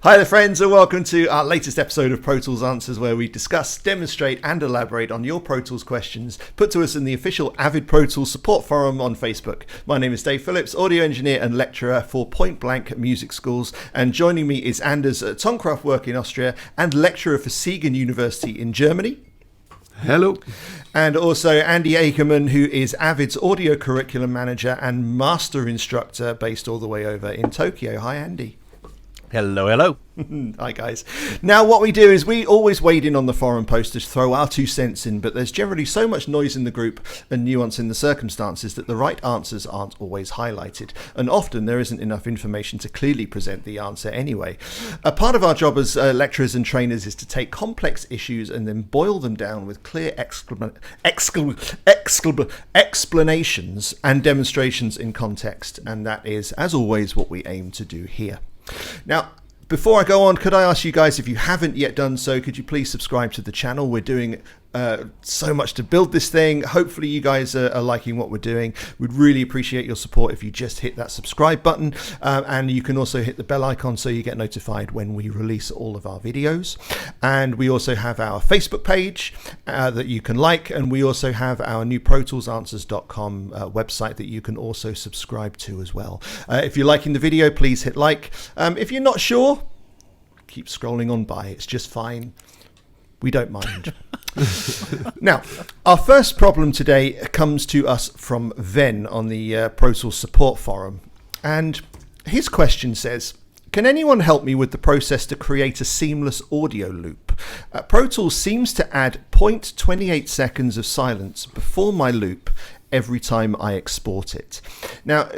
Hi there friends, and welcome to our latest episode of Pro Tools Answers, where we discuss, demonstrate and elaborate on your Pro Tools questions put to us in the official Avid Pro Tools support forum on Facebook. My name is Dave Phillips, audio engineer and lecturer for Point Blank Music Schools, and joining me is Anders at Tonkraft Work in Austria and lecturer for Siegen University in Germany. Hello. And also Andy Akerman, who is Avid's audio curriculum manager and master instructor based all the way over in Tokyo. Hi Andy. Hello, hello. Hi guys. Now what we do is we always wade in on the forum post to throw our 2 cents in, but there's generally so much noise in the group and nuance in the circumstances that the right answers aren't always highlighted, and often there isn't enough information to clearly present the answer anyway. A part of our job as lecturers and trainers is to take complex issues and then boil them down with clear explanations and demonstrations in context, and that is, as always, what we aim to do here. Now, before I go on, could I ask you guys, if you haven't yet done so, could you please subscribe to the channel? We're doing so much to build this thing. Hopefully you guys are liking what we're doing. We'd really appreciate your support if you just hit that subscribe button, and you can also hit the bell icon so you get notified when we release all of our videos. And we also have our Facebook page that you can like, and we also have our new protoolsanswers.com website that you can also subscribe to as well. If you're liking the video, please hit like. If you're not sure, keep scrolling on by. It's just fine. We don't mind. Now, our first problem today comes to us from Ven on the Pro Tools support forum. And his question says, can anyone help me with the process to create a seamless audio loop? Pro Tools seems to add 0.28 seconds of silence before my loop every time I export it. Now,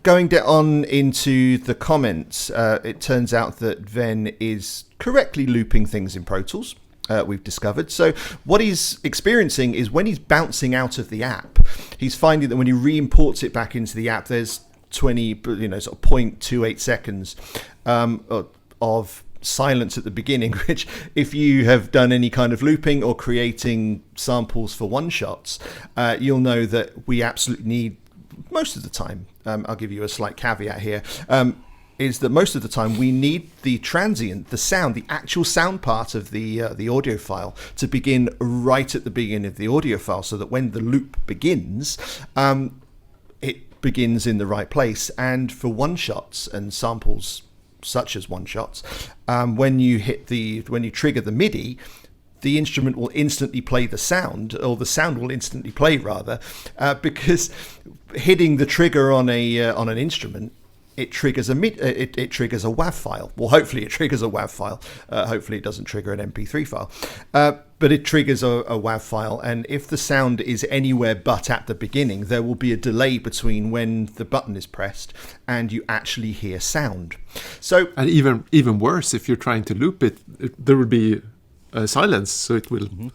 going on into the comments, it turns out that Ven is correctly looping things in Pro Tools. We've discovered. So what he's experiencing is when he's bouncing out of the app, he's finding that when he re-imports it back into the app, there's 0.28 seconds of silence at the beginning, which if you have done any kind of looping or creating samples for one-shots, you'll know that we absolutely need, most of the time, I'll give you a slight caveat here, is that most of the time we need the transient, the sound, the actual sound part of the audio file to begin right at the beginning of the audio file, so that when the loop begins, it begins in the right place. And for one-shots and samples such as one-shots, when you trigger the MIDI, the instrument will instantly play the sound, or the sound will instantly play rather, because hitting the trigger on an instrument, it triggers a WAV file. Well, hopefully it triggers a WAV file. Hopefully it doesn't trigger an MP3 file. But it triggers a WAV file. And if the sound is anywhere but at the beginning, there will be a delay between when the button is pressed and you actually hear sound. So, and even worse, if you're trying to loop it, there will be silence, so it will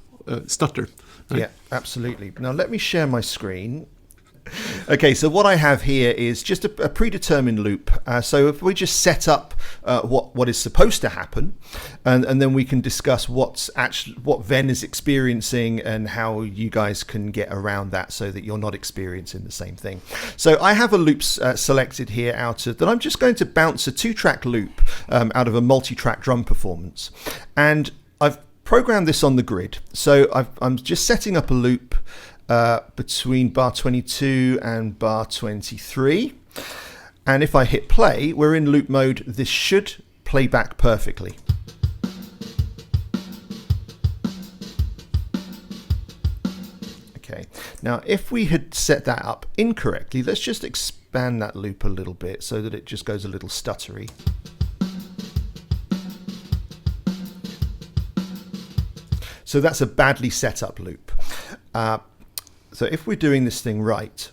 stutter. Right? Yeah, absolutely. Now let me share my screen. Okay, so what I have here is just a predetermined loop. So if we just set up what is supposed to happen, and then we can discuss what Ven is experiencing and how you guys can get around that so that you're not experiencing the same thing. So I have a loop selected here that I'm just going to bounce a 2-track loop out of a multi-track drum performance, and I've programmed this on the grid. So I'm just setting up a loop between bar 22 and bar 23, and if I hit play, we're in loop mode. This should play back perfectly. Okay, now if we had set that up incorrectly, let's just expand that loop a little bit so that it just goes a little stuttery. So that's a badly set up loop. So if we're doing this thing right,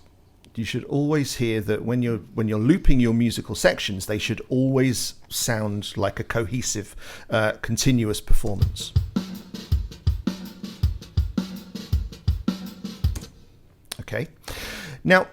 you should always hear that when you're looping your musical sections, they should always sound like a cohesive, continuous performance. Okay. Now,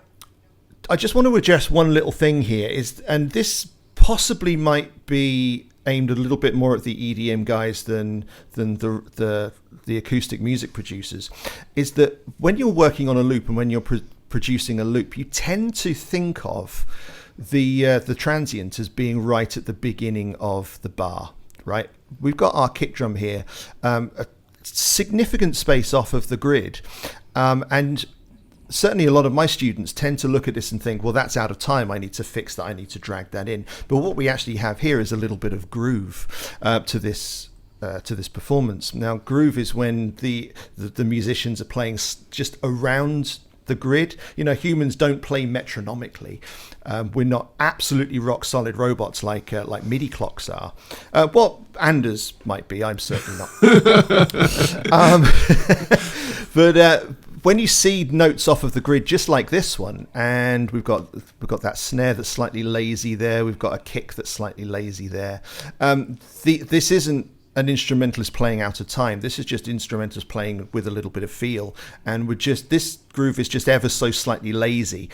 I just want to address one little thing here, and this possibly might be aimed a little bit more at the EDM guys than the acoustic music producers, is that when you're working on a loop and when you're producing a loop, you tend to think of the transient as being right at the beginning of the bar, right? We've got our kick drum here, a significant space off of the grid, and certainly a lot of my students tend to look at this and think, well, that's out of time, I need to fix that, I need to drag that in. But what we actually have here is a little bit of groove to this performance. Now, groove is when the musicians are playing just around the grid. You know, humans don't play metronomically. We're not absolutely rock solid robots like MIDI clocks are. Well, Anders might be. I'm certainly not. But when you see notes off of the grid, just like this one, and we've got that snare that's slightly lazy there. We've got a kick that's slightly lazy there. This isn't an instrumentalist playing out of time. This is just instrumentalists playing with a little bit of feel, and this groove is just ever so slightly lazy,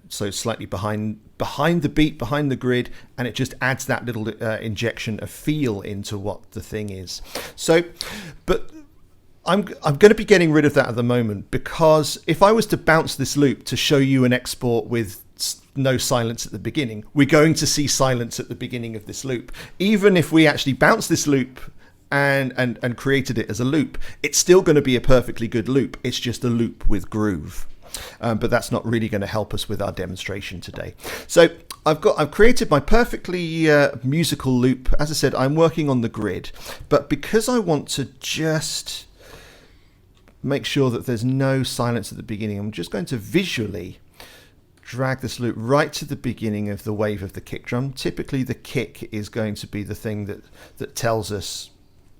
so slightly behind the beat, behind the grid, and it just adds that little injection of feel into what the thing is. So, but I'm going to be getting rid of that at the moment, because if I was to bounce this loop to show you an export with no silence at the beginning, we're going to see silence at the beginning of this loop. Even if we actually bounce this loop and created it as a loop, it's still going to be a perfectly good loop. It's just a loop with groove. But that's not really going to help us with our demonstration today. So I've created my perfectly musical loop. As I said, I'm working on the grid, but because I want to just make sure that there's no silence at the beginning, I'm just going to visually drag this loop right to the beginning of the wave of the kick drum. Typically the kick is going to be the thing that tells us,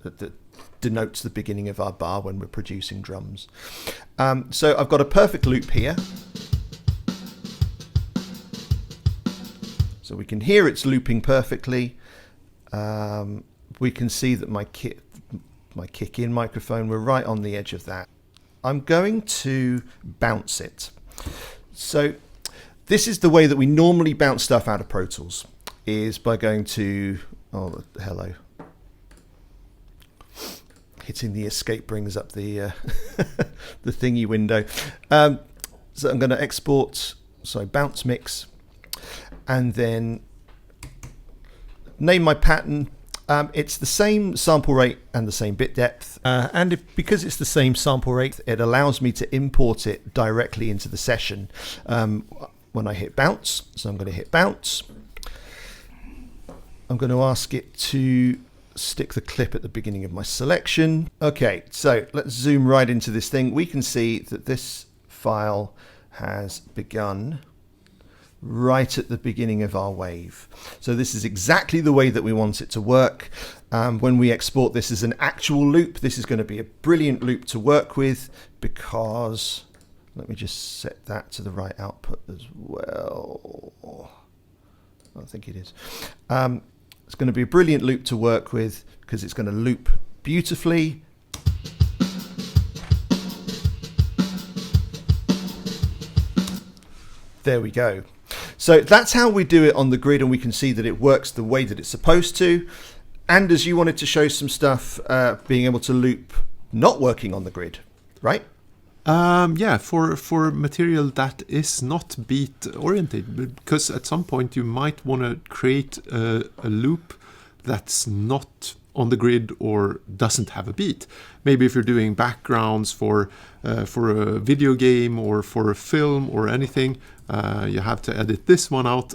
that denotes the beginning of our bar when we're producing drums. So I've got a perfect loop here. So we can hear it's looping perfectly. We can see that my kick in microphone, we're right on the edge of that. I'm going to bounce it. So this is the way that we normally bounce stuff out of Pro Tools, is by going to, oh, hello. Hitting the escape brings up the the thingy window. So I'm going to export, bounce mix, and then name my pattern. It's the same sample rate and the same bit depth, because it's the same sample rate, it allows me to import it directly into the session when I hit bounce. So I'm going to hit bounce. I'm going to ask it to stick the clip at the beginning of my selection. Okay, so let's zoom right into this thing. We can see that this file has begun right at the beginning of our wave. So this is exactly the way that we want it to work. When we export this as an actual loop, this is going to be a brilliant loop to work with, because let me just set that to the right output as well. I think it is. It's going to be a brilliant loop to work with because it's going to loop beautifully. There we go. So that's how we do it on the grid, and we can see that it works the way that it's supposed to. And as you wanted to show some stuff, being able to loop not working on the grid, right? Yeah, for material that is not beat oriented, because at some point you might want to create a loop that's not on the grid or doesn't have a beat. Maybe if you're doing backgrounds for a video game or for a film or anything, you have to edit this one out.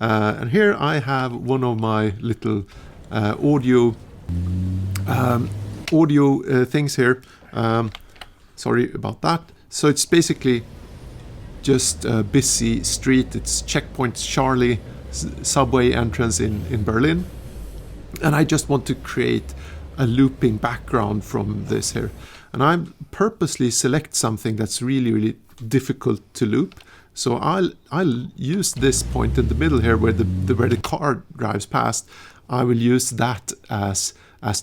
And here I have one of my little audio things here. Sorry about that. So it's basically just a busy street. It's Checkpoint Charlie subway entrance in Berlin. And I just want to create a looping background from this here. And I purposely select something that's really, really difficult to loop. So I'll use this point in the middle here where the car drives past. I will use that as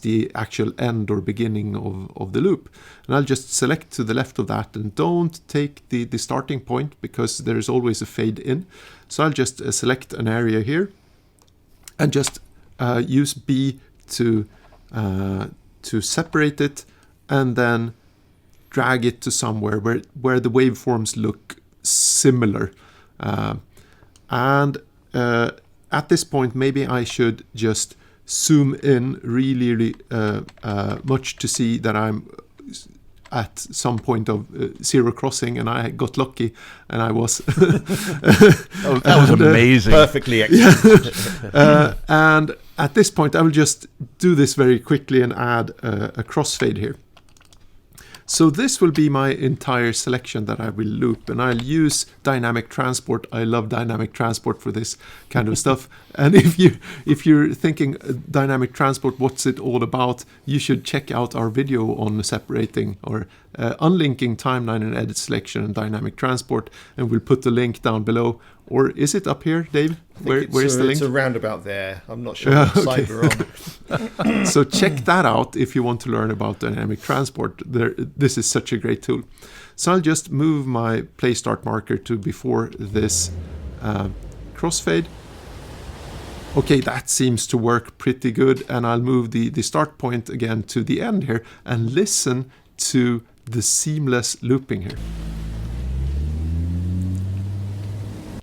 the actual end or beginning of the loop. And I'll just select to the left of that, and don't take the starting point because there is always a fade in. So I'll just select an area here and just use B to separate it, and then drag it to somewhere where the waveforms look similar. And at this point, maybe I should just zoom in really much to see that I'm at some point of zero crossing, and I got lucky, and I was that was amazing, perfectly executed. and at this point I will just do this very quickly and add a crossfade here. So this will be my entire selection that I will loop, and I'll use dynamic transport. I love dynamic transport for this kind of stuff. And if you're thinking dynamic transport, what's it all about? You should check out our video on separating or unlinking timeline and edit selection and dynamic transport, and we'll put the link down below. Or is it up here, Dave? Where is the link? It's around about there. I'm not sure what site we're on. So check that out if you want to learn about dynamic transport. This is such a great tool. So I'll just move my play start marker to before this crossfade. Okay, that seems to work pretty good. And I'll move the start point again to the end here and listen to the seamless looping here.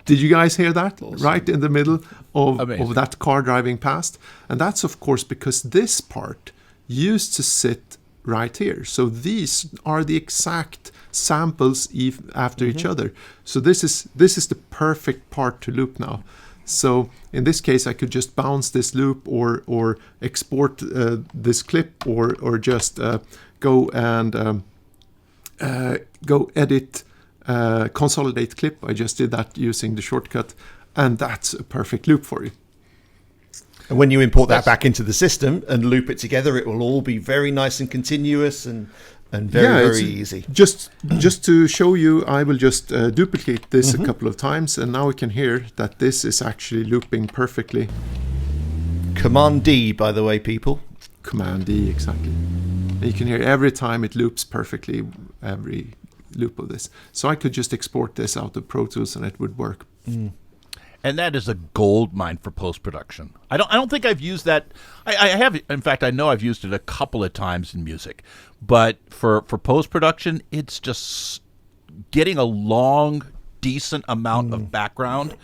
Did you guys hear that? Awesome. Right in the middle of that car driving past? And that's, of course, because this part used to sit right here. So these are the exact samples after each other. So this is the perfect part to loop now. So in this case, I could just bounce this loop or export this clip or just go and go edit consolidate clip. I just did that using the shortcut, and that's a perfect loop for you. And when you import that back into the system and loop it together, it will all be very nice and continuous and very easy. Just to show you, I will just duplicate this a couple of times, and now we can hear that this is actually looping perfectly. Command D, by the way, people. Command D, exactly. And you can hear every time it loops perfectly, every loop of this. So I could just export this out of Pro Tools and it would work. And that is a gold mine for post-production. I don't think I've used that. I have, in fact, I know I've used it a couple of times in music, but for post-production, it's just getting a long, decent amount of background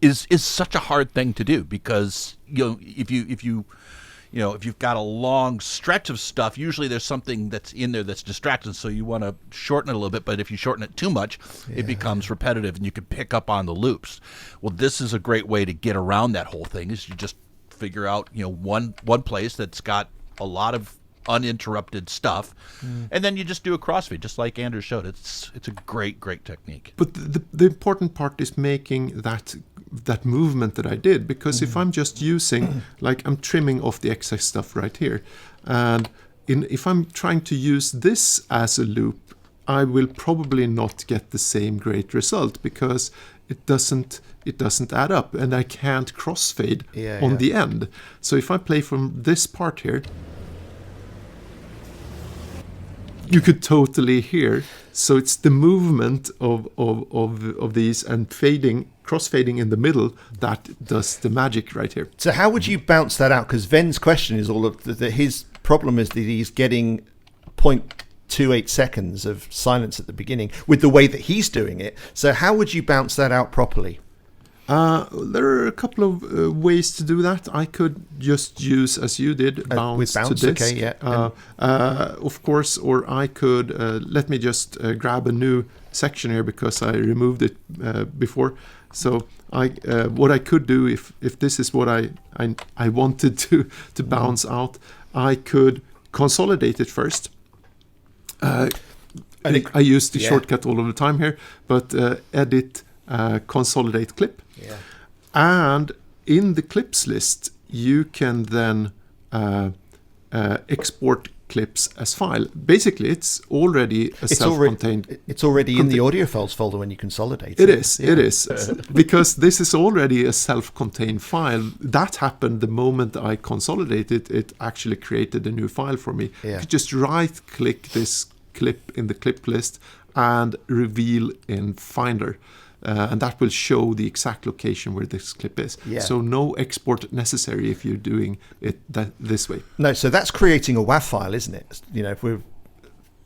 is such a hard thing to do, because if you've got a long stretch of stuff, usually there's something that's in there that's distracting, so you want to shorten it a little bit, but if you shorten it too much, it becomes repetitive and you can pick up on the loops. Well, this is a great way to get around that whole thing, is you just figure out, one place that's got a lot of uninterrupted stuff, and then you just do a crossfade, just like Anders showed. It's a great technique. But the important part is making that movement that I did, because if I'm just using, like I'm trimming off the excess stuff right here, and if I'm trying to use this as a loop, I will probably not get the same great result, because it doesn't add up, and I can't crossfade on the end. So if I play from this part here, you could totally hear. So it's the movement of these and crossfading in the middle that does the magic right here. So how would you bounce that out? Because Ven's question is all of his problem is that he's getting 0.28 seconds of silence at the beginning with the way that he's doing it. So how would you bounce that out properly? There are a couple of ways to do that. I could just use, as you did, bounce to disk. Okay, yeah. Of course, or I could, let me just grab a new section here, because I removed it before. So what I could do, if this is what I wanted to bounce out, I could consolidate it first. I use the shortcut all of the time here, but edit consolidate clip. Yeah. And in the clips list, you can then export clips as file. Basically, it's already self-contained. It's already in the audio files folder when you consolidate it. It is. Because this is already a self-contained file. That happened the moment I consolidated. It actually created a new file for me. Yeah. You could just right-click this clip in the clip list and reveal in Finder. And that will show the exact location where this clip is. Yeah. So no export necessary if you're doing it this way. No, so that's creating a WAV file, isn't it? If we're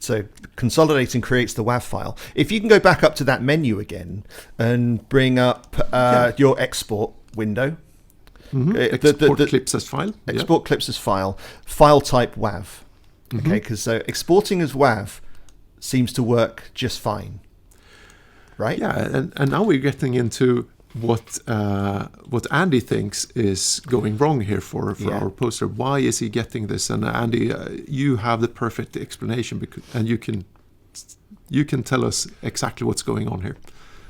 So consolidating creates the WAV file. If you can go back up to that menu again and bring up your export window. Export clips as file. Export clips as file type WAV. Okay, because so exporting as WAV seems to work just fine. Right? Yeah, and now we're getting into what Andy thinks is going wrong here for our poster. Why is he getting this? And Andy, you have the perfect explanation, and you can tell us exactly what's going on here.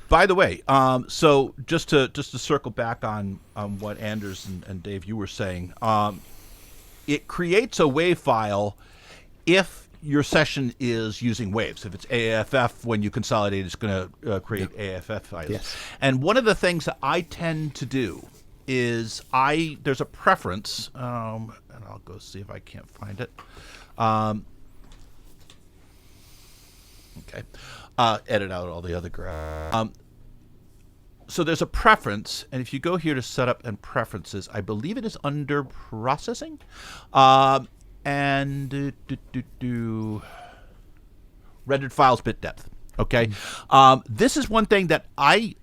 By the way, so just to circle back on what Anders and Dave you were saying, it creates a WAV file if your session is using waves. If it's AFF, when you consolidate, it's going to create AFF files. Yes. And one of the things that I tend to do is there's a preference, and I'll go see if I can't find it. Okay. Edit out all the other graphs. So there's a preference, and if you go here to setup and preferences, I believe it is under processing. And rendered files bit depth. Okay, this is one thing that I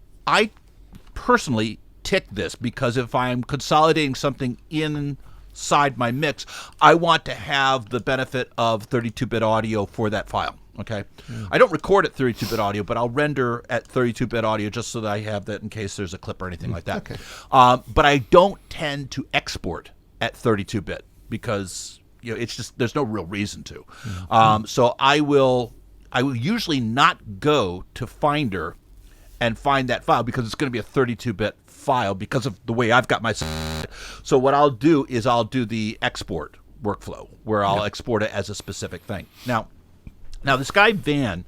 personally tick this, because if I'm consolidating something inside my mix, I want to have the benefit of 32-bit audio for that file. Okay, I don't record at 32-bit audio, but I'll render at 32-bit audio just so that I have that in case there's a clip or anything like that. Okay. But I don't tend to export at 32-bit because it's just there's no real reason to. So I will usually not go to Finder and find that file because it's going to be a 32-bit file because of the way I've got my. So what I'll do is I'll do the export workflow where I'll export it as a specific thing. Now this guy Van,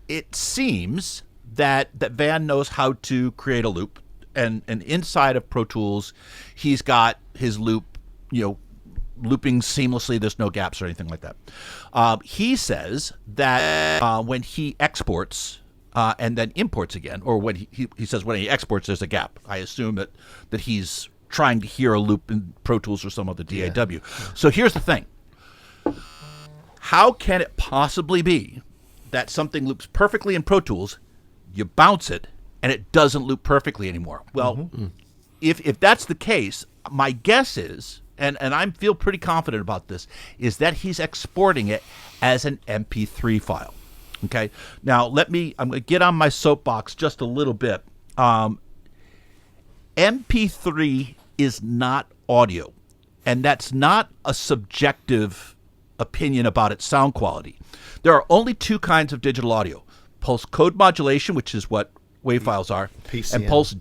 it seems that Van knows how to create a loop, and inside of Pro Tools, he's got his loop, looping seamlessly. There's no gaps or anything like that. He says that when he exports and then imports again, or when he says when he exports, there's a gap. I assume that he's trying to hear a loop in Pro Tools or some other DAW. Yeah. So here's the thing. How can it possibly be that something loops perfectly in Pro Tools, you bounce it, and it doesn't loop perfectly anymore? Well, if that's the case, my guess is, and I feel pretty confident about this, is that he's exporting it as an MP3 file. Okay? Now, I'm going to get on my soapbox just a little bit. MP3 is not audio, and that's not a subjective opinion about its sound quality. There are only two kinds of digital audio: pulse code modulation, which is what WAV files are, PCM.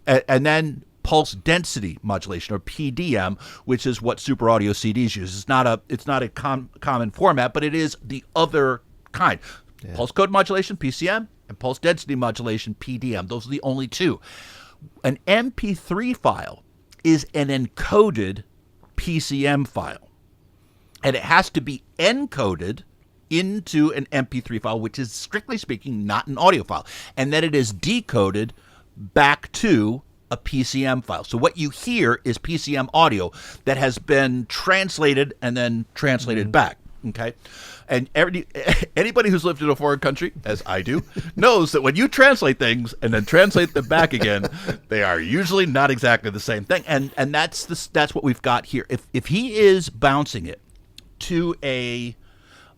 and then pulse density modulation, or PDM, which is what Super Audio CDs use. It's not a common format, but it is the other kind. Yeah. Pulse code modulation, PCM, and pulse density modulation, PDM. Those are the only two. An MP3 file is an encoded PCM file. And it has to be encoded into an MP3 file, which is, strictly speaking, not an audio file. And then it is decoded back to a PCM file. So what you hear is PCM audio that has been translated and then translated back. Okay? And anybody who's lived in a foreign country, as I do, knows that when you translate things and then translate them back again, they are usually not exactly the same thing. And that's what we've got here. If he is bouncing it to an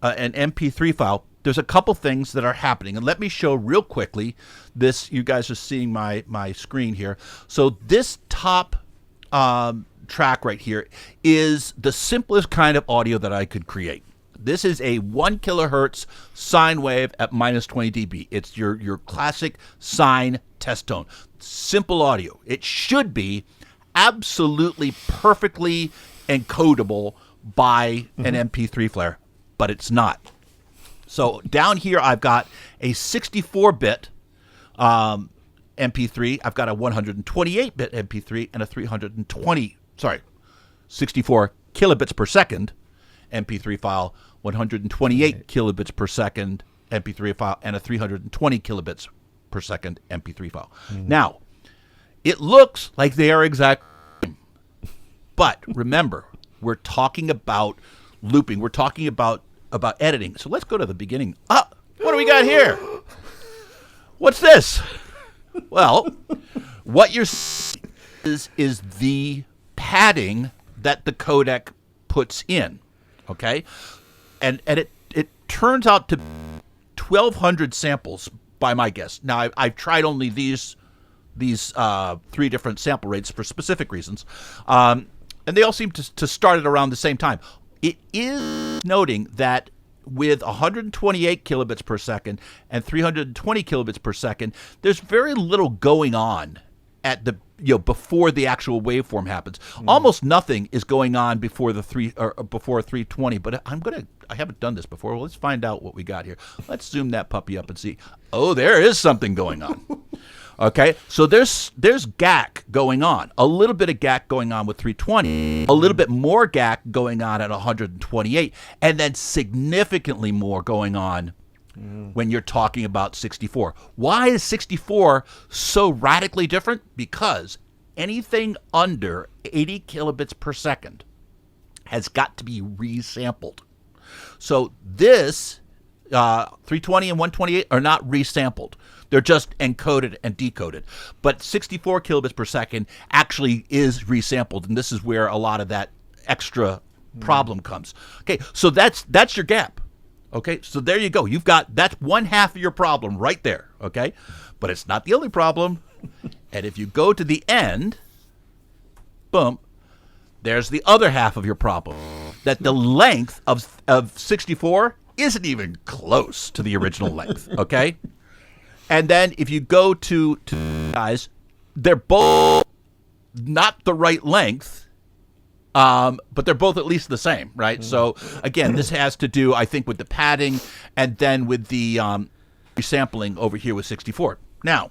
MP3 file, there's a couple things that are happening. And let me show real quickly this. You guys are seeing my screen here. So this top track right here is the simplest kind of audio that I could create. This is a 1 kilohertz sine wave at minus 20 dB. It's your classic sine test tone. Simple audio. It should be absolutely perfectly encodable by an MP3 player, but it's not. So down here I've got a 64-bit MP3. I've got a 128-bit MP3 and a 64 kilobits per second MP3 file, 128 kilobits per second MP3 file, and a 320 kilobits per second MP3 file. Now, it looks like they are exact, but remember, we're talking about looping. We're talking about editing. So let's go to the beginning. What do we got here? What's this? Well, what you're seeing is the padding that the codec puts in, okay? And it turns out to be 1,200 samples by my guess. Now, I've tried only these 3 different sample rates for specific reasons, and they all seem to start at around the same time. It is noting that with 128 kilobits per second and 320 kilobits per second, there's very little going on at the before the actual waveform happens. Almost nothing is going on before before 320. But I haven't done this before. Well, let's find out what we got here. Let's zoom that puppy up and see. Oh, there is something going on. Okay, so there's GAC going on, a little bit of GAC going on with 320, a little bit more GAC going on at 128, and then significantly more going on when you're talking about 64. Why is 64 so radically different? Because anything under 80 kilobits per second has got to be resampled. So this 320 and 128 are not resampled. They're just encoded and decoded. But 64 kilobits per second actually is resampled, and this is where a lot of that extra problem comes. Okay, so that's your gap. Okay, so there you go. That's one half of your problem right there. Okay, but it's not the only problem. And if you go to the end, boom, there's the other half of your problem. That the length of 64 isn't even close to the original length. Okay. And then if you go to guys, they're both not the right length, but they're both at least the same, right? So again, this has to do, I think, with the padding and then with the resampling over here with 64. Now,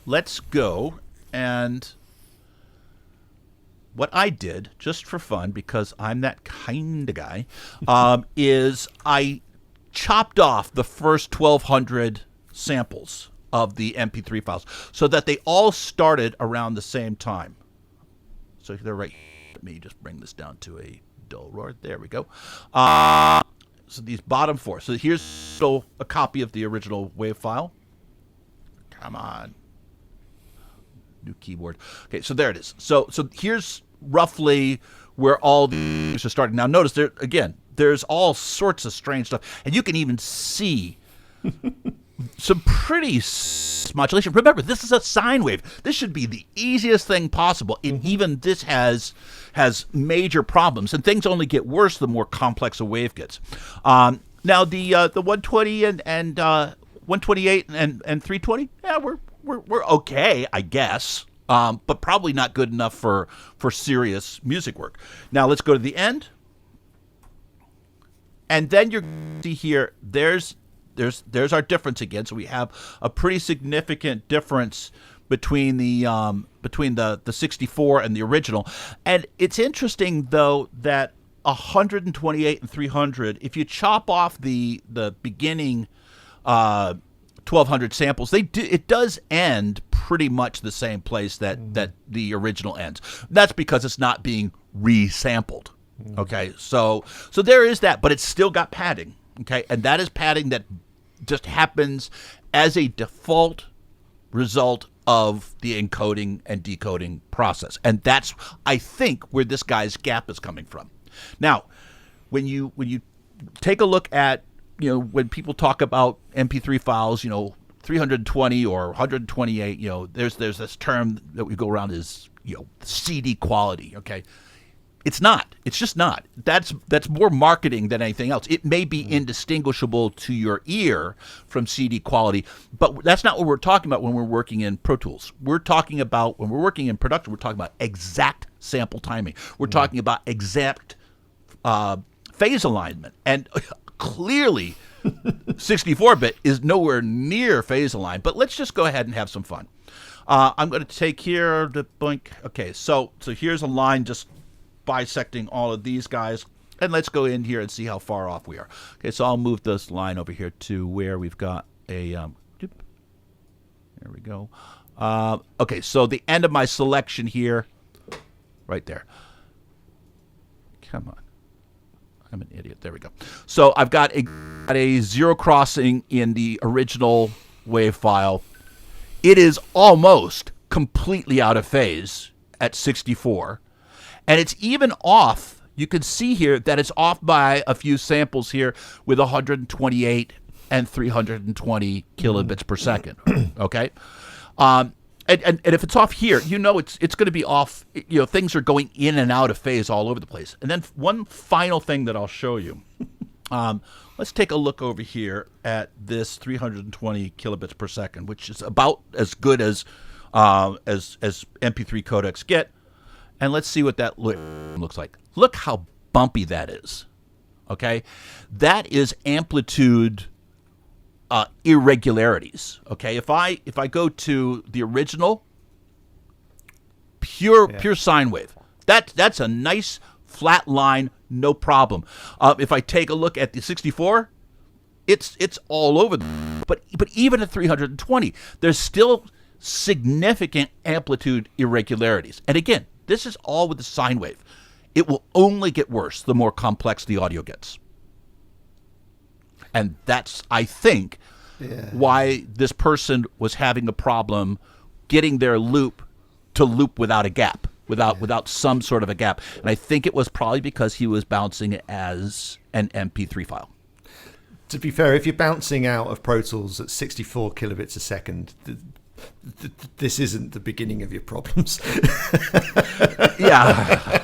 let's go and what I did, just for fun, because I'm that kind of guy, is I chopped off the first 1,200 samples of the MP3 files so that they all started around the same time. So they're right. Let me just bring this down to a dull roar. There we go. So these bottom 4. So here's still a copy of the original WAV file. Come on. New keyboard. Okay, so there it is. So here's roughly where all these are starting. Now notice there's all sorts of strange stuff, and you can even see some pretty modulation. Remember, this is a sine wave. This should be the easiest thing possible, and even this has major problems, and things only get worse the more complex a wave gets. Now the 120 and 128 and 320, yeah, we're okay, I guess, but probably not good enough for serious music work. Now let's go to the end, and then you're going to see here. There's our difference again. So we have a pretty significant difference between the 64 and the original. And it's interesting though that 128 and 300, if you chop off the beginning 1,200 samples, it does end pretty much the same place that the original ends. That's because it's not being resampled. Okay, so there is that, but it's still got padding. Okay, and that is padding that just happens as a default result of the encoding and decoding process. And that's, I think, where this guy's gap is coming from. Now, when you take a look at, when people talk about MP3 files, 320 or 128, there's this term that we go around as, CD quality, okay? It's not. It's just not. That's more marketing than anything else. It may be indistinguishable to your ear from CD quality, but that's not what we're talking about when we're working in Pro Tools. We're talking about, when we're working in production, we're talking about exact sample timing. We're talking about exact phase alignment. And clearly, 64-bit is nowhere near phase aligned, but let's just go ahead and have some fun. I'm going to take here the blink. Okay, so here's a line just bisecting all of these guys, and let's go in here and see how far off we are. Okay, so I'll move this line over here to where we've got a there we go. Okay, so the end of my selection here, right there. Come on. I'm an idiot. There we go. So I've got a zero crossing in the original wave file. It is almost completely out of phase at 64. And it's even off. You can see here that it's off by a few samples here with 128 and 320 kilobits per second. Okay? And if it's off here, you know it's going to be off. You know, things are going in and out of phase all over the place. And then one final thing that I'll show you. Let's take a look over here at this 320 kilobits per second, which is about as good as MP3 codecs get. And let's see what that looks like. Look how bumpy that is. Okay, that is amplitude irregularities. Okay, if I go to the original pure sine wave, that's a nice flat line, no problem. If I take a look at the 64, it's all over. But even at 320, there's still significant amplitude irregularities. And again, this is all with the sine wave. It will only get worse the more complex the audio gets. And that's, I think, why this person was having a problem getting their loop to loop without a gap, without some sort of a gap. And I think it was probably because he was bouncing it as an MP3 file. To be fair, if you're bouncing out of Pro Tools at 64 kilobits a second, this isn't the beginning of your problems. Yeah.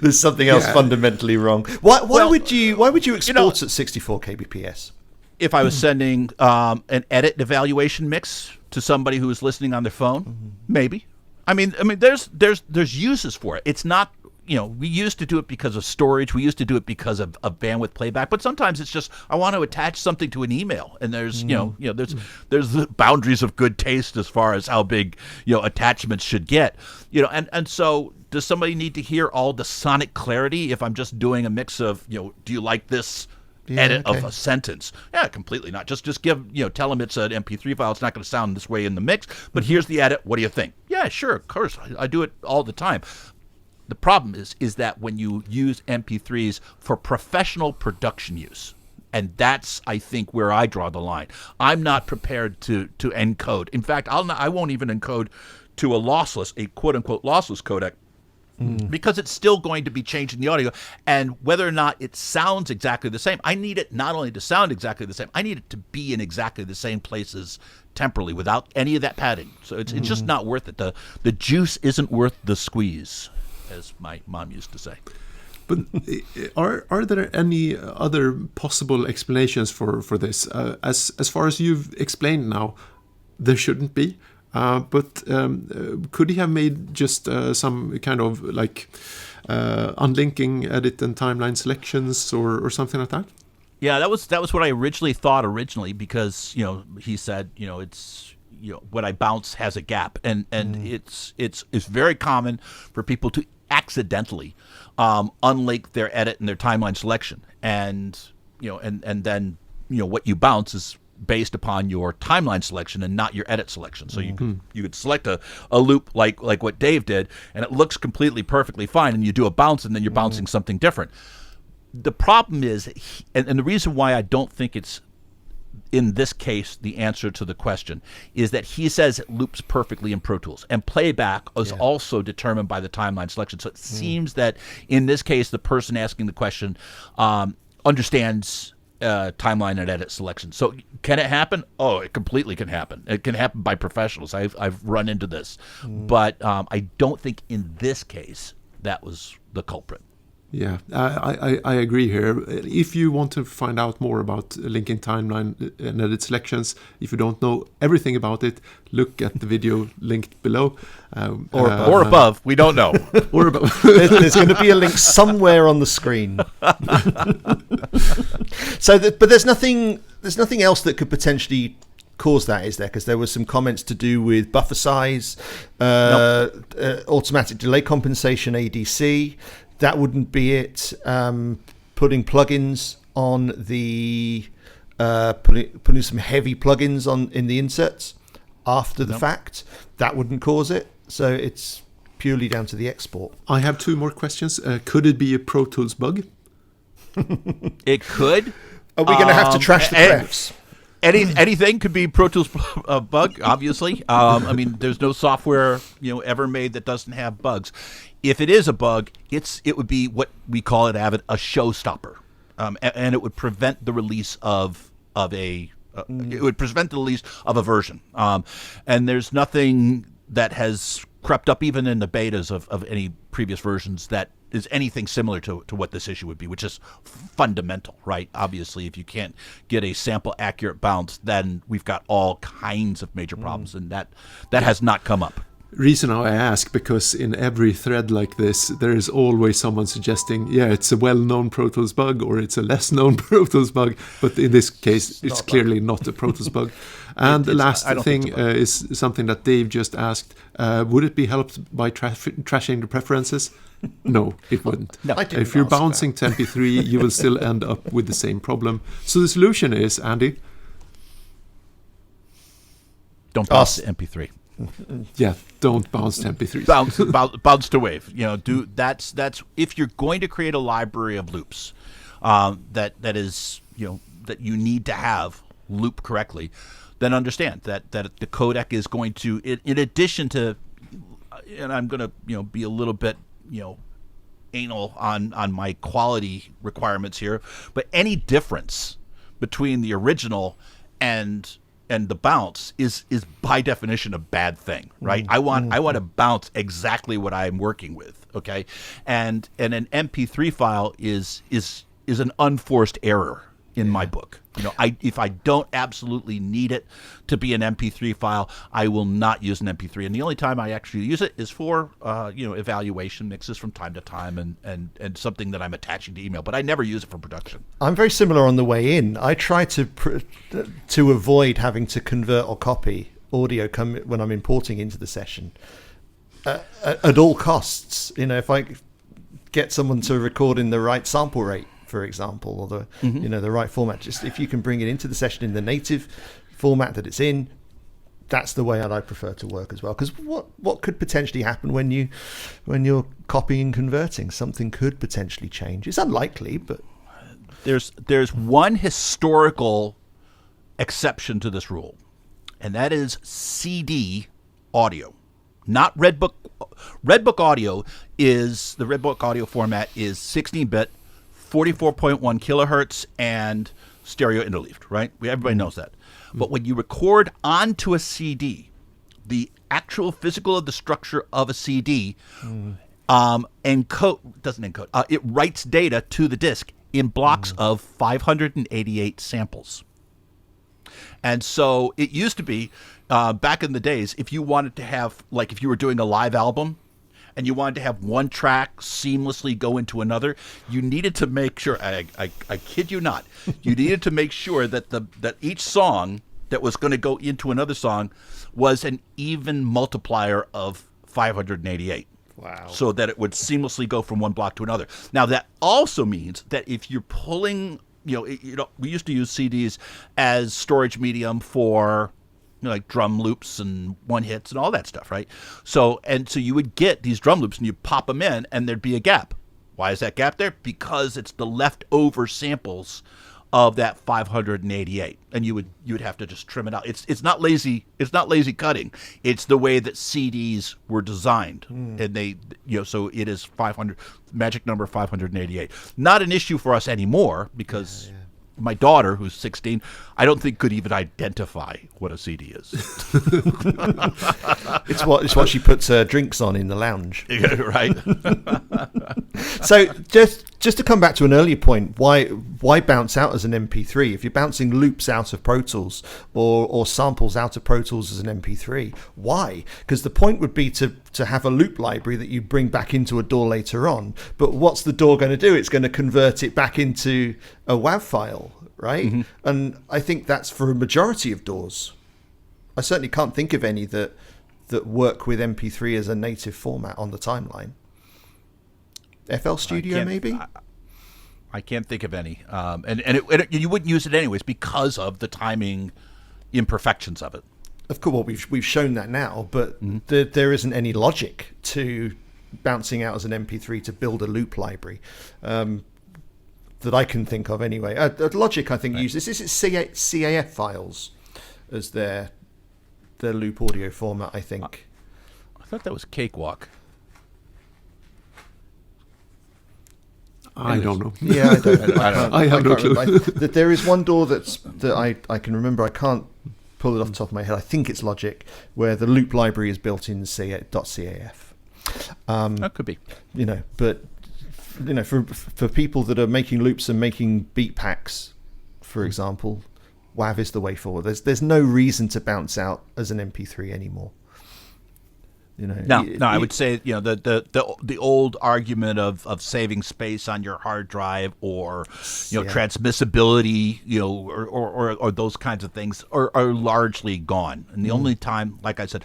There's something else fundamentally wrong. Why would you export at 64 kbps? If I was sending an edit evaluation mix to somebody who was listening on their phone, maybe. I mean, there's uses for it. It's not, we used to do it because of storage. We used to do it because of bandwidth playback. But sometimes it's just I want to attach something to an email, and there's there's the boundaries of good taste as far as how big attachments should get. And so does somebody need to hear all the sonic clarity if I'm just doing a mix of do you like this edit of a sentence? Yeah, completely not. Just give tell them it's an MP3 file. It's not going to sound this way in the mix. But here's the edit. What do you think? Yeah, sure, of course. I do it all the time. The problem is that when you use MP3s for professional production use, and that's, I think, where I draw the line. I'm not prepared to encode. In fact, I won't even encode to a quote-unquote lossless codec, because it's still going to be changing the audio. And whether or not it sounds exactly the same, I need it not only to sound exactly the same, I need it to be in exactly the same places temporally without any of that padding. So it's just not worth it. The juice isn't worth the squeeze, as my mom used to say. But are there any other possible explanations for this? As far as you've explained now, there shouldn't be. But could he have made just some kind of unlinking edit and timeline selections or something like that? Yeah, that was what I originally thought because he said it's when I bounce has a gap, and it's very common for people to accidentally unlink their edit and their timeline selection, and then what you bounce is based upon your timeline selection and not your edit selection. So you could select a loop like what Dave did, and it looks completely perfectly fine, and you do a bounce, and then you're bouncing something different. The problem is, and the reason why I don't think it's in this case the answer to the question, is that he says it loops perfectly in Pro Tools, and playback is also determined by the timeline selection. So it seems that in this case the person asking the question understands timeline and edit selection. So can it happen? Oh, it completely can happen. It can happen by professionals. I've run into this, but I don't think in this case that was the culprit. Yeah, I agree here. If you want to find out more about linking timeline and edit selections, if you don't know everything about it, look at the video linked below. Or above. We don't know. Or above. There's going to be a link somewhere on the screen. But there's nothing else that could potentially cause that, is there? Because there were some comments to do with buffer size, automatic delay compensation, ADC. That wouldn't be it. Putting plugins on the putting some heavy plugins on in the inserts after the fact, that wouldn't cause it. So it's purely down to the export. I have two more questions. Could it be a Pro Tools bug? It could. Are we going to have to trash the prefs? Anything could be Pro Tools bug, obviously. I mean, there's no software ever made that doesn't have bugs. If it is a bug, it would be what we call at Avid a showstopper, and it would prevent the release of a it would prevent the release of a version. And there's nothing that has crept up even in the betas of any previous versions that is anything similar to what this issue would be, which is fundamental, right? Obviously, if you can't get a sample accurate bounce, then we've got all kinds of major problems, and that has not come up. Reason I ask, because in every thread like this, there is always someone suggesting, it's a well-known Pro Tools bug or it's a less-known Pro Tools bug, but in this case, it's clearly not a Pro Tools bug. And the last thing is something that Dave just asked. Would it be helped by trashing the preferences? No, it wouldn't. No, if you're bouncing to MP3, you will still end up with the same problem. So the solution is, Andy? Don't bounce to MP3. Yeah, don't bounce to MP3. Bounce to wave. That's if you're going to create a library of loops that is that you need to have loop correctly, then understand that the codec is going to, in addition to, and I'm going to be a little bit anal on my quality requirements here, but any difference between the original and the bounce is by definition a bad thing, right? I want to bounce exactly what I'm working with, okay? And an MP3 file is an unforced error in my book. If I don't absolutely need it to be an MP3 file, I will not use an MP3. And the only time I actually use it is for evaluation mixes from time to time and something that I'm attaching to email. But I never use it for production. I'm very similar on the way in. I try to avoid having to convert or copy audio when I'm importing into the session at all costs. If I get someone to record in the right sample rate, for example, or the right format. Just if you can bring it into the session in the native format that it's in, that's the way that I prefer to work as well. Because what could potentially happen when you're copying and converting? Something could potentially change. It's unlikely, but there's one historical exception to this rule, and that is CD audio, not Redbook. Redbook audio is the Redbook audio format is 16-bit. 44.1 kilohertz and stereo interleaved, right? Everybody knows that. But when you record onto a CD, the actual physical of the structure of a CD doesn't encode. It writes data to the disk in blocks of 588 samples. And so it used to be, back in the days, if you wanted to have, like if you were doing a live album, and you wanted to have one track seamlessly go into another, you needed to make sure, I kid you not, you needed to make sure that that each song that was going to go into another song was an even multiplier of 588. Wow. So that it would seamlessly go from one block to another. Now, that also means that if you're pulling, we used to use CDs as storage medium for like drum loops and one hits and all that stuff, right? So you would get these drum loops and you pop them in and there'd be a gap. Why is that gap there? Because it's the leftover samples of that 588, and you would have to just trim it out. It's not lazy cutting. It's the way that CDs were designed, and they so it is 500, magic number 588. Not an issue for us anymore because. Yeah. My daughter, who's 16, I don't think could even identify what a CD is. It's what she puts her drinks on in the lounge. Right. So just to come back to an earlier point, why bounce out as an MP3? If you're bouncing loops out of Pro Tools or samples out of Pro Tools as an MP3, why? Because the point would be to have a loop library that you bring back into a DAW later on. But what's the DAW going to do? It's going to convert it back into a WAV file, right? Mm-hmm. And I think that's for a majority of DAWs. I certainly can't think of any that work with MP3 as a native format on the timeline. FL Studio, maybe? I can't think of any. And you wouldn't use it anyways because of the timing imperfections of it. Of course, well, we've shown that now, but there isn't any logic to bouncing out as an MP3 to build a loop library. that I can think of anyway. Logic, I think, uses this. Is CAF files as their loop audio format, I think. I thought that was Cakewalk. I don't know. Yeah, I don't. I have no clue. That there is one DAW that I can remember. I can't pull it off the top of my head. I think it's Logic, where the loop library is built in .caf. That could be. But for people that are making loops and making beat packs, for example, WAV is the way forward. There's no reason to bounce out as an MP3 anymore. No, I would say the old argument of saving space on your hard drive or transmissibility, or those kinds of things are largely gone. And the only time, like I said,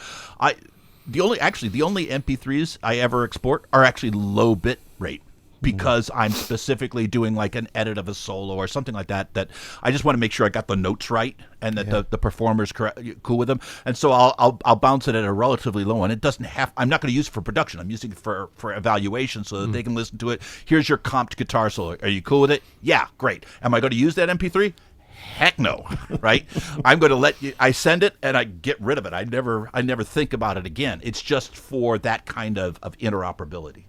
the only MP3s I ever export are actually low bit rate, because I'm specifically doing like an edit of a solo or something like that I just want to make sure I got the notes right and that the performer's cool with them. And so I'll bounce it at a relatively low one. It doesn't have. I'm not going to use it for production. I'm using it for evaluation so that they can listen to it. Here's your comped guitar solo. Are you cool with it? Yeah, great. Am I going to use that MP3? Heck no, right? I'm going to let you. I send it and I get rid of it. I never think about it again. It's just for that kind of interoperability.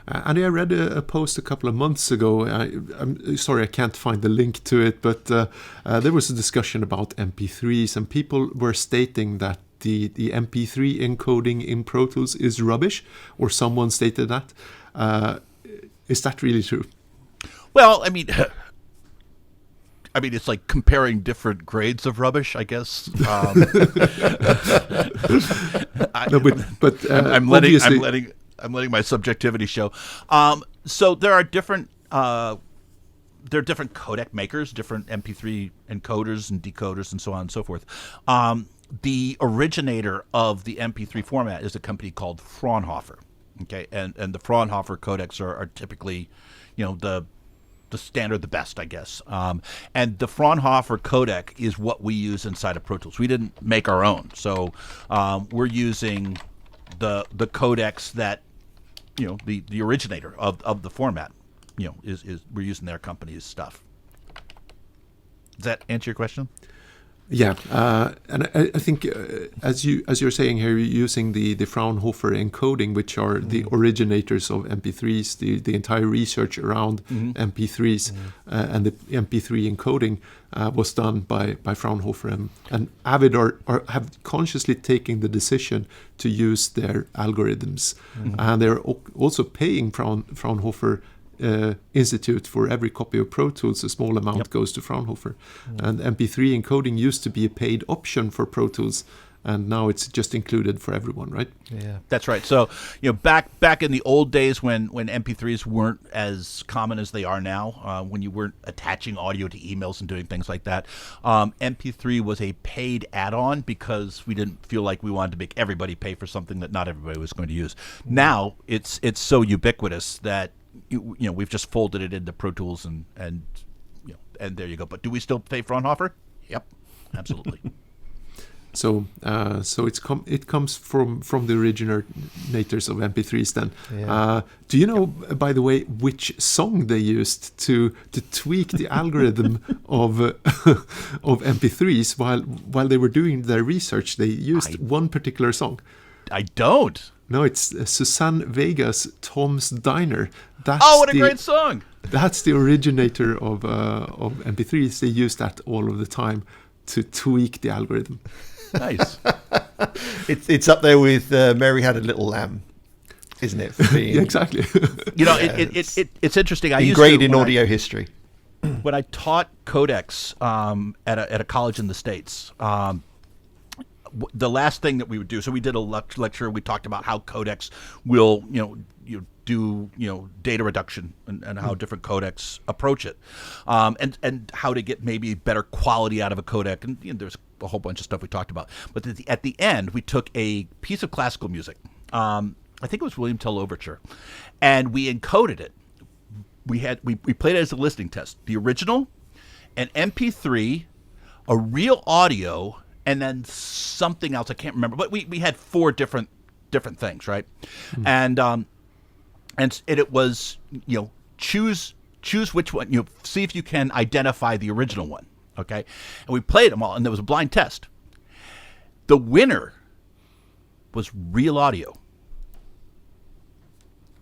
And I read a post a couple of months ago. I'm sorry I can't find the link to it, but there was a discussion about MP3s, and people were stating that the MP3 encoding in Pro Tools is rubbish, or someone stated that. Is that really true? Well, I mean, it's like comparing different grades of rubbish, I guess. I'm letting my subjectivity show. So there are different codec makers, different MP3 encoders and decoders, and so on and so forth. The originator of the MP3 format is a company called Fraunhofer. Okay, and the Fraunhofer codecs are typically, the standard, the best, I guess. And the Fraunhofer codec is what we use inside of Pro Tools. We didn't make our own, so we're using the codecs that the originator of the format is we're using their company's stuff. Does that answer your question? Yeah, and I think as you're saying here, you're using the Fraunhofer encoding, which are the originators of MP3s. The entire research around MP3s and the MP3 encoding was done by Fraunhofer, and Avid have consciously taken the decision to use their algorithms, and they're also paying Fraunhofer Institute for every copy of Pro Tools. A small amount goes to Fraunhofer, and MP3 encoding used to be a paid option for Pro Tools, and now it's just included for everyone, right? Yeah, that's right. So back in the old days when MP3s weren't as common as they are now, when you weren't attaching audio to emails and doing things like that, MP3 was a paid add-on because we didn't feel like we wanted to make everybody pay for something that not everybody was going to use. Now it's so ubiquitous that we've just folded it into Pro Tools and there you go. But do we still pay Fraunhofer? Yep, absolutely. So it comes from the originators of MP3s then. Yeah. Do you know, by the way, which song they used to tweak the algorithm of MP3s while they were doing their research? They used one particular song. I don't. No, it's Suzanne Vega's Tom's Diner. What a great song! That's the originator of MP3s. They use that all of the time to tweak the algorithm. Nice. It's up there with Mary Had a Little Lamb, isn't it? Yeah, exactly. It's interesting. Ingrained in audio history. When I taught codecs at a college in the States, the last thing that we would do, so we did a lecture. We talked about how codecs will, do data reduction and how different codecs approach it, and how to get maybe better quality out of a codec. And there's a whole bunch of stuff we talked about. But at the end, we took a piece of classical music. I think it was William Tell Overture, and we encoded it. We played it as a listening test. The original, an MP3, a real audio, and then something else I can't remember, but we had 4 different things, right? And it was choose choose which one. See if you can identify the original one. Okay, and we played them all, and there was a blind test. The winner was Real Audio,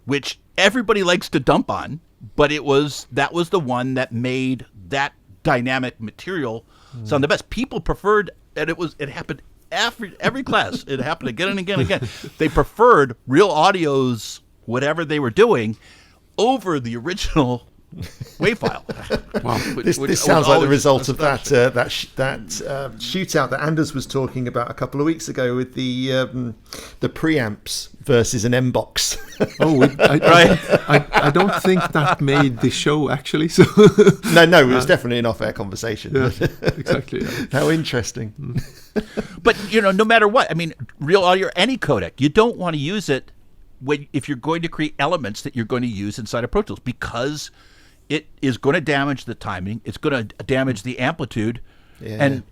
which everybody likes to dump on, but that was the one that made that dynamic material sound the best. People preferred, and it happened every class. It happened again and again and again. They preferred Real Audio's whatever they were doing over the original WAV file. Wow. This sounds like the result of that shootout that Anders was talking about a couple of weeks ago with the preamps versus an M box. I don't think that made the show actually. So no, it was definitely an off-air conversation. Yeah, exactly. Yeah. How interesting. But no matter what, I mean, Real Audio or any codec, you don't want to use it if you're going to create elements that you're going to use inside of Pro Tools, because it is going to damage the timing. It's going to damage the amplitude, and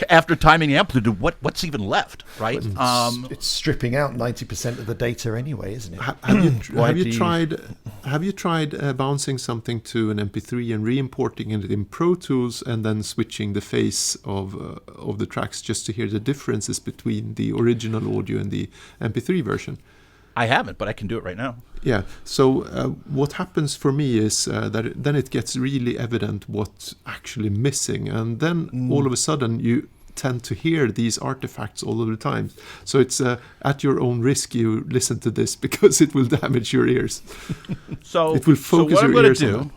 after timing the amplitude, what's even left, right? It's stripping out 90% of the data anyway, isn't it? Have you tried bouncing something to an MP3 and re-importing it in Pro Tools and then switching the phase of the tracks just to hear the differences between the original audio and the MP3 version? I haven't, but I can do it right now. Yeah. So what happens for me is that then it gets really evident what's actually missing, and then all of a sudden you tend to hear these artifacts all of the time. So it's at your own risk you listen to this, because it will damage your ears. So it will focus your ears on.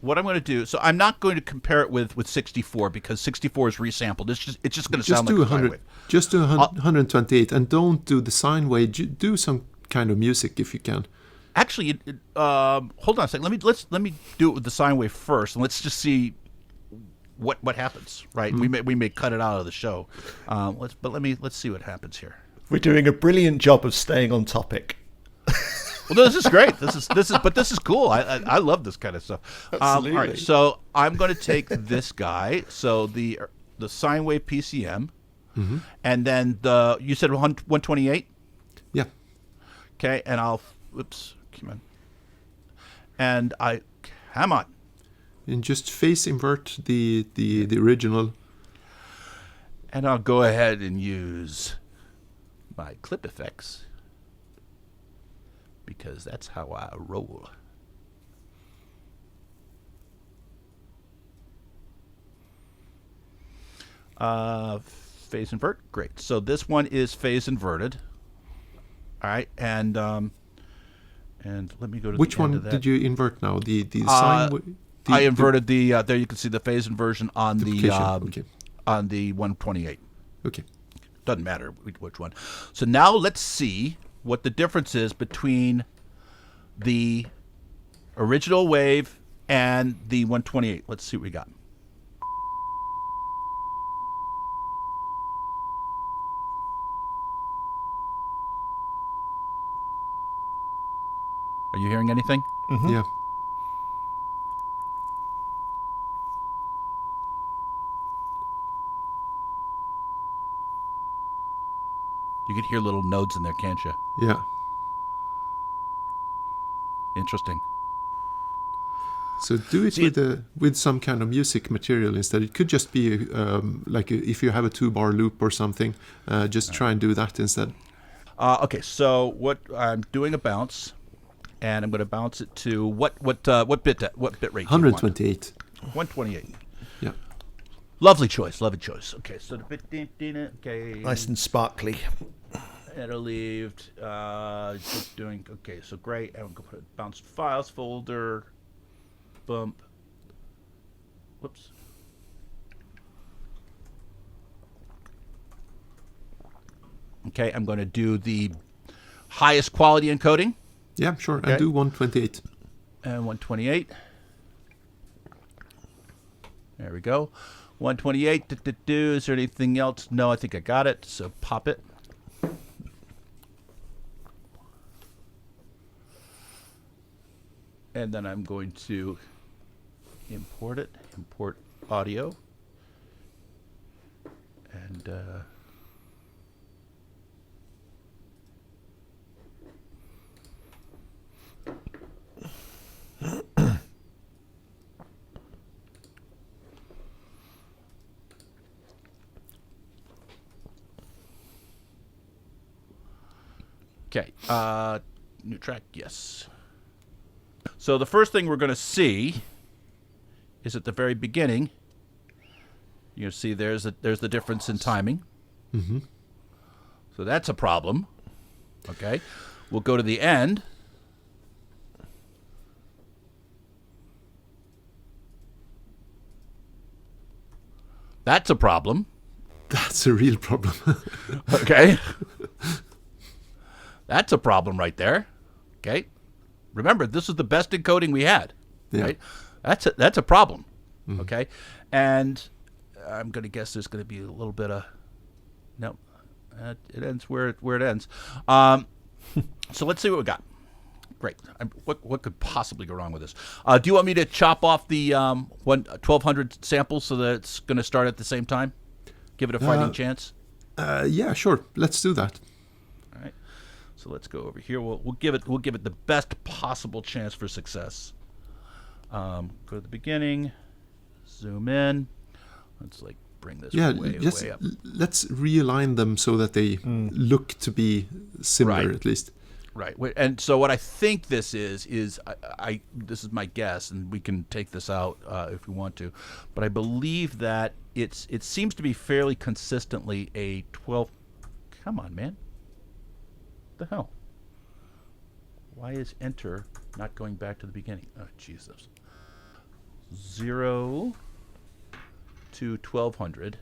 What I'm going to do, so I'm not going to compare it with 64, because 64 is resampled. It's just going to sound like a sine wave. Just do 128, and don't do the sine wave. Do some kind of music if you can. Actually, hold on a second. Let me do it with the sine wave first, and let's just see what happens. Right? We may cut it out of the show. Let's see what happens here. We're doing a brilliant job of staying on topic. Well, this is great. This is cool. I love this kind of stuff. Absolutely. All right, so I'm going to take this guy. So the sine wave PCM, and then you said 128. Yeah. Okay, and come on. And come on. And just phase invert the original. And I'll go ahead and use my clip effects, because that's how I roll. Phase invert, great. So this one is phase inverted. All right, and let me go to which the end one of that. did you invert now? The sine. I inverted the there. You can see the phase inversion on the on the 128. Okay. Doesn't matter which one. So now let's see what the difference is between the original wave and the 128. Let's see what we got. Are you hearing anything? Mm-hmm. Yeah. You could hear little nodes in there, can't you? Yeah. Interesting. So do it with some kind of music material instead. It could just be if you have a 2-bar loop or something, just try and do that instead. Okay, so what I'm doing a bounce, and I'm going to bounce it to what bit rate? 128. 128. Yeah. Lovely choice. Okay, so the bit okay. Nice and sparkly. Interleaved. Just doing okay. So great. I'm going to put a bounce files folder. Bump. Whoops. Okay, I'm going to do the highest quality encoding. Yeah, sure. Okay. And do 128. And 128. There we go. 128. Is there anything else? No, I think I got it. So pop it. And then I'm going to import it. Import audio. And Okay. New track, yes. So the first thing we're going to see is at the very beginning. You see there's the difference in timing. Mm-hmm. So that's a problem. Okay. We'll go to the end. That's a problem. That's a real problem. Okay. That's a problem right there. Okay. Remember, this is the best encoding we had. Yeah. Right? That's a problem. Mm-hmm. Okay. And I'm going to guess there's going to be a little bit of no. It ends where it ends. So let's see what we got. Great. What could possibly go wrong with this? Do you want me to chop off the 1,200 samples so that it's going to start at the same time? Give it a fighting chance? Yeah, sure. Let's do that. All right. So let's go over here. We'll give it the best possible chance for success. Go to the beginning. Zoom in. Let's bring this way up. Let's realign them so that they look to be similar, Right. at least. Right. And so what I think this is this is my guess, and we can take this out if we want to, but I believe that it seems to be fairly consistently a 12. Come on, man. What the hell? Why is enter not going back to the beginning? Oh, Jesus. 0 to 1,200.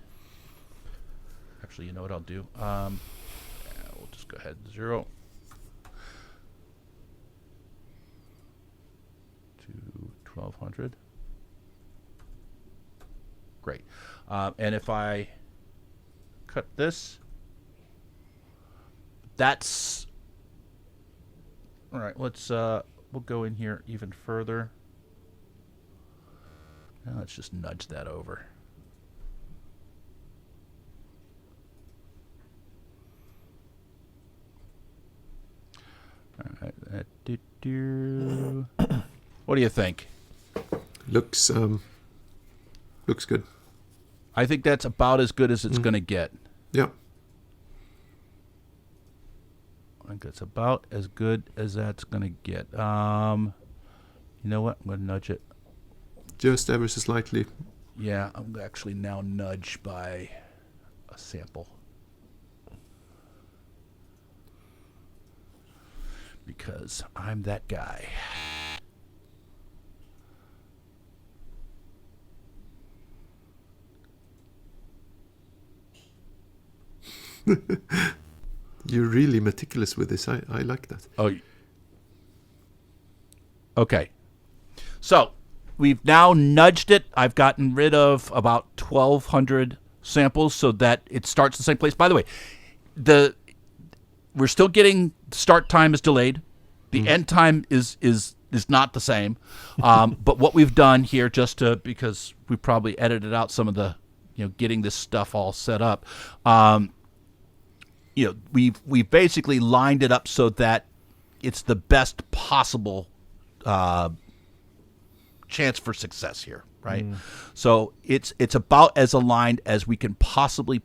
Actually, you know what I'll do? We'll just go ahead. 0 to 1,200. Great. And if I cut this, that's all right. We'll go in here even further. Now let's just nudge that over. All right. What do you think? Looks good. I think that's about as good as it's going to get. Yeah. I think that's about as good as that's going to get. You know what? I'm going to nudge it. Just ever so slightly. Yeah, I'm actually now nudged by a sample. Because I'm that guy. You're really meticulous with this. I like that. Oh. Okay. So, we've now nudged it. I've gotten rid of about 1,200 samples so that it starts the same place. By the way, we're still getting start time is delayed. The end time is not the same. But what we've done here, because we probably edited out some of the, getting this stuff all set up. We've basically lined it up so that it's the best possible chance for success here, right? So it's about as aligned as we can possibly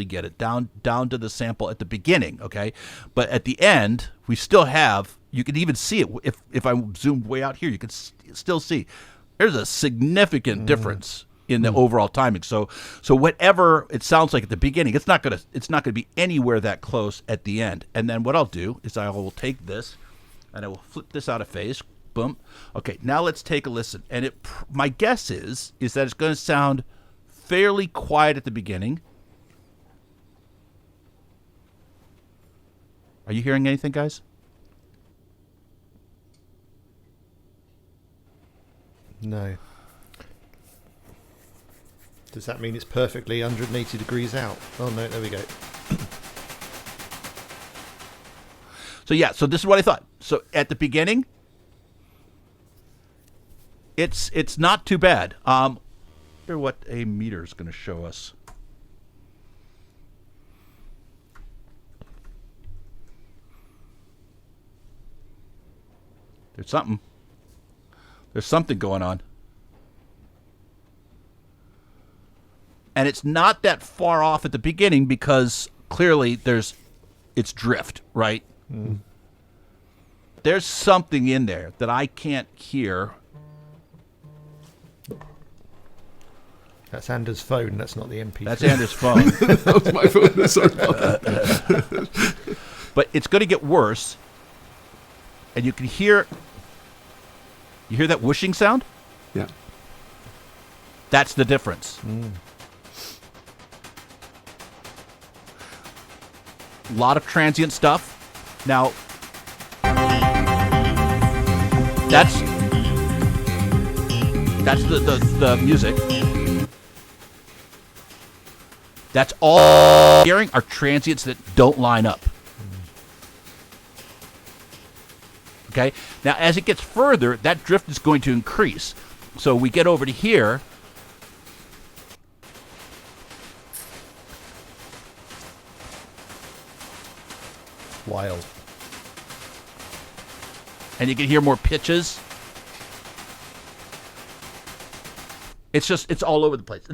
get it down to the sample at the beginning, okay? But at the end, we still have. You can even see it if I zoomed way out here. You can still see there's a significant difference in the overall timing. So whatever it sounds like at the beginning, it's not gonna be anywhere that close at the end. And then what I'll do is I will take this and I will flip this out of phase. Boom. Okay, now let's take a listen. And my guess is that it's going to sound fairly quiet at the beginning. Are you hearing anything, guys? No. Does that mean it's perfectly 180 degrees out? Oh no, there we go. So this is what I thought. So at the beginning, it's not too bad. Here's what a meter is going to show us. There's something going on. And it's not that far off at the beginning because clearly it's drift, right? there's something in there that I can't hear. That's Anders' phone. That's not the MP3. That's Anders' phone. That was my phone. Sorry about that. But it's going to get worse. And you can hear... You hear that whooshing sound? Yeah. That's the difference. A lot of transient stuff. Now, that's the music. That's all hearing are transients that don't line up. Okay? Now, as it gets further, that drift is going to increase. So we get over to here. Wild. And you can hear more pitches. It's all over the place.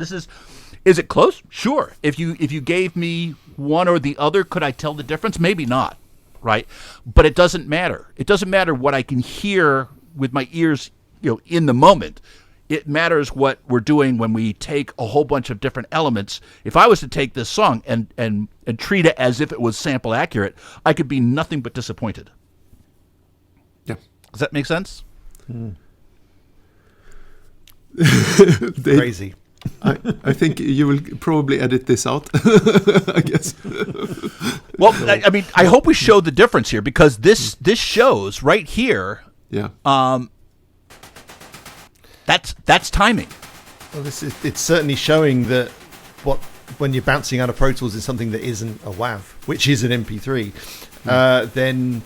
Is it close? Sure. If you gave me one or the other, could I tell the difference? Maybe not, right? But it doesn't matter. It doesn't matter what I can hear with my ears, in the moment. It matters what we're doing when we take a whole bunch of different elements. If I was to take this song and treat it as if it was sample accurate, I could be nothing but disappointed. Yeah. Does that make sense? Crazy. I think you will probably edit this out, I guess. Well, I mean, I hope we show the difference here, because this shows right here. Yeah. That's timing. Well, it's certainly showing that when you're bouncing out of Pro Tools is something that isn't a WAV, which is an MP3. Then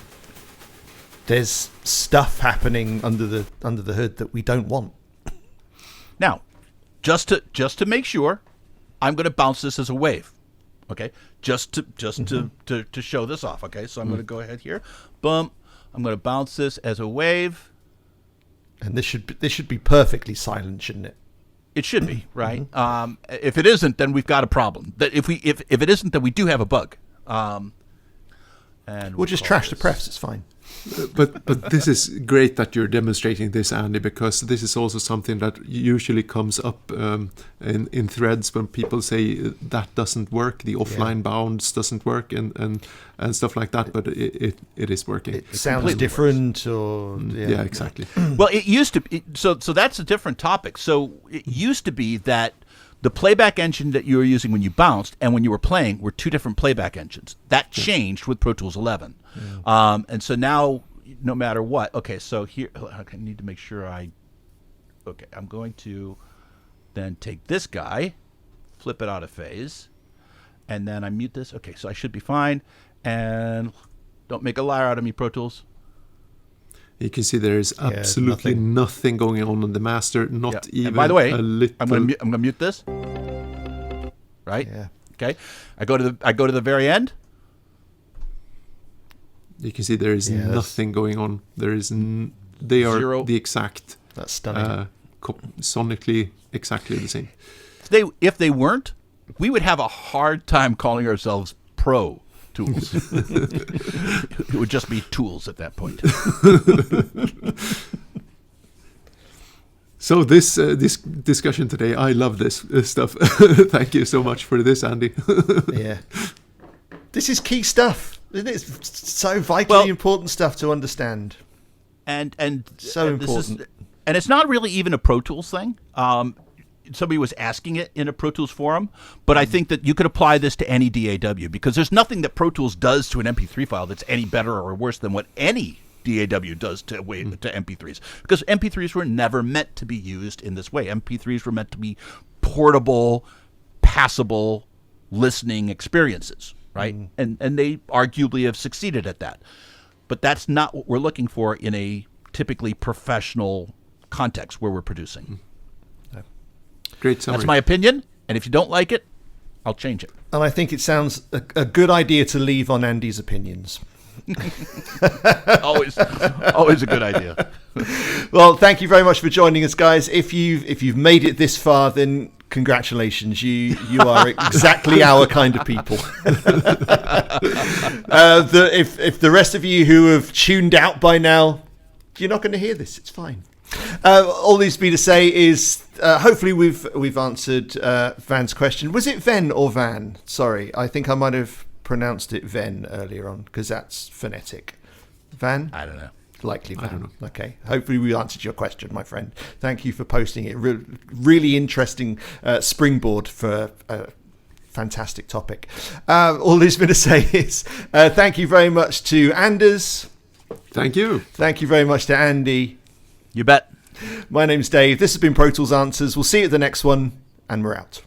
there's stuff happening under the hood that we don't want. Now, just to make sure, I'm going to bounce this as a wave. Okay, just to show this off. Okay, so I'm going to go ahead here. Boom. I'm going to bounce this as a wave. And this should be perfectly silent, shouldn't it? It should be, right? If it isn't, then we've got a problem. That if it isn't, then we do have a bug. And we'll just trash the prefs. It's fine. But this is great that you're demonstrating this, Andy, because this is also something that usually comes up in threads when people say that doesn't work, the offline bounds doesn't work, and stuff like that. But it is working. It sounds different, or yeah, exactly. Well, it used to be. So that's a different topic. So it used to be that the playback engine that you were using when you bounced and when you were playing were two different playback engines. That changed with Pro Tools 11. Yeah. And so now, no matter what, okay, so here, I need to make sure I'm going to then take this guy, flip it out of phase, and then I mute this. Okay, so I should be fine. And don't make a liar out of me, Pro Tools. You can see there is absolutely nothing going on in the master, not even. And by the way, a little. I'm going to mute this. Right? Yeah. Okay. I go to the very end. You can see there is nothing going on. There is they are Zero. the exact. That's stunning. Sonically exactly the same. If they weren't, we would have a hard time calling ourselves Pro Tools. It would just be tools at that point. So this discussion today, I love this stuff. Thank you so much for this, Andy. Yeah, this is key stuff, isn't it? It's so vitally important stuff to understand, and so important. And it's not really even a Pro Tools thing. Somebody was asking it in a Pro Tools forum, but I think that you could apply this to any DAW, because there's nothing that Pro Tools does to an MP3 file that's any better or worse than what any DAW does to MP3s, because MP3s were never meant to be used in this way. MP3s were meant to be portable, passable listening experiences, right? And they arguably have succeeded at that. But that's not what we're looking for in a typically professional context where we're producing. Great summary. That's my opinion, and if you don't like it, I'll change it. And I think it sounds a good idea to leave on Andy's opinions. always a good idea. Well, thank you very much for joining us, guys. If you've made it this far, then Congratulations, you are exactly our kind of people. If the rest of you who have tuned out by now, you're not going to hear this. It's fine. All needs to be to say is hopefully we've answered Van's question. Was it Ven or Van? Sorry, I think I might have pronounced it Ven earlier on because that's phonetic. Van? I don't know. Likely Van. I don't know. Okay. Hopefully we answered your question, my friend. Thank you for posting it. Really interesting springboard for a fantastic topic. All there's been to say is thank you very much to Anders. Thank you. Thank you very much to Andy. You bet. My name's Dave. This has been Pro Tools Answers. We'll see you at the next one, and we're out.